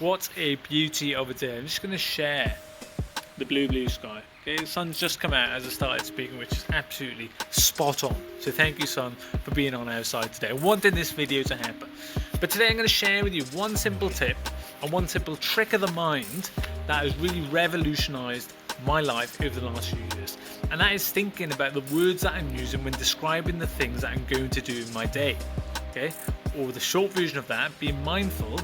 What a beauty of a day. I'm just going to share the blue sky. Okay, the sun's just come out as I started speaking, which is absolutely spot on. So thank you, sun, for being on our side today. I wanted this video to happen. But today I'm going to share with you one simple tip and one simple trick of the mind that has really revolutionized my life over the last few years. And that is thinking about the words that I'm using when describing the things that I'm going to do in my day. Okay? Or the short version of that, being mindful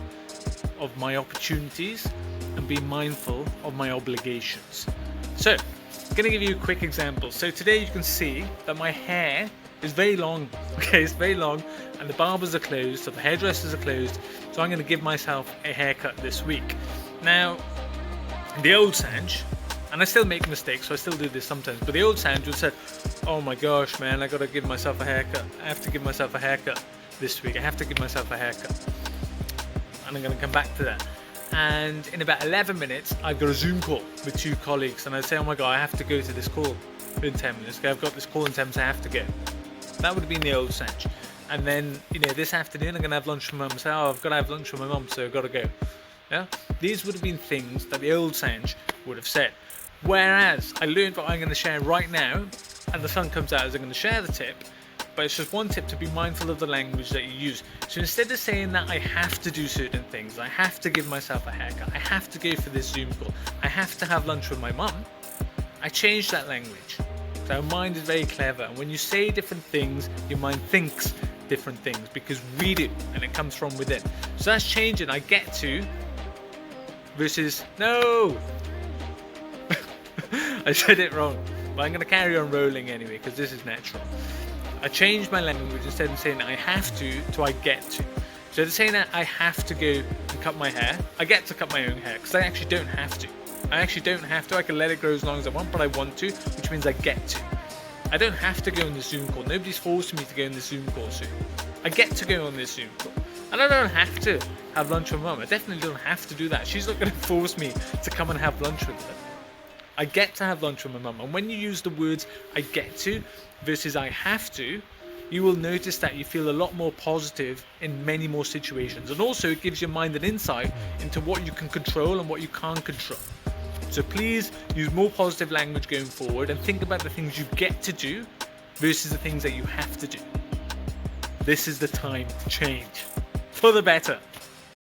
of my opportunities and being mindful of my obligations. So, I'm going to give you a quick example. So today you can see that my hair is very long. Okay, it's very long, and the barbers are closed, so the hairdressers are closed. So I'm going to give myself a haircut this week. Now, the old Sanj, and I still make mistakes, so I still do this sometimes, but the old Sanj would say, "Oh my gosh, man, I got to give myself a haircut. I have to give myself a haircut this week. I have to give myself a haircut." And I'm going to come back to that. And in about 11 minutes, I've got a Zoom call with two colleagues, and I say, "Oh my god, I have to go to this call in 10 minutes. Okay, I've got this call in 10 minutes, I have to go." That would have been the old Sanj. And then, this afternoon, I'm going to have lunch with my mum. Say, "Oh, I've got to have lunch with my mum, so I've got to go." Yeah, these would have been things that the old Sanj would have said. Whereas I learned what I'm going to share right now, and the sun comes out as I'm going to share the tip. But it's just one tip to be mindful of the language that you use. So instead of saying that I have to do certain things, I have to give myself a haircut, I have to go for this Zoom call, I have to have lunch with my mum, I changed that language. So our mind is very clever, and when you say different things, your mind thinks different things, because we do, and it comes from within. So that's changing. I get to versus no. I said it wrong, but I'm going to carry on rolling anyway, because this is natural. I changed my language. Instead of saying I have to I get to. So to saying that I have to go and cut my hair, I get to cut my own hair, because I actually don't have to. I can let it grow as long as I want, but I want to, which means I get to. I don't have to go on the Zoom call. Nobody's forcing me to go on the Zoom call soon. I get to go on this Zoom call. And I don't have to have lunch with mum. I definitely don't have to do that. She's not going to force me to come and have lunch with her. I get to have lunch with my mum. And when you use the words I get to versus I have to, you will notice that you feel a lot more positive in many more situations. And also it gives your mind an insight into what you can control and what you can't control. So please use more positive language going forward, and think about the things you get to do versus the things that you have to do. This is the time to change for the better.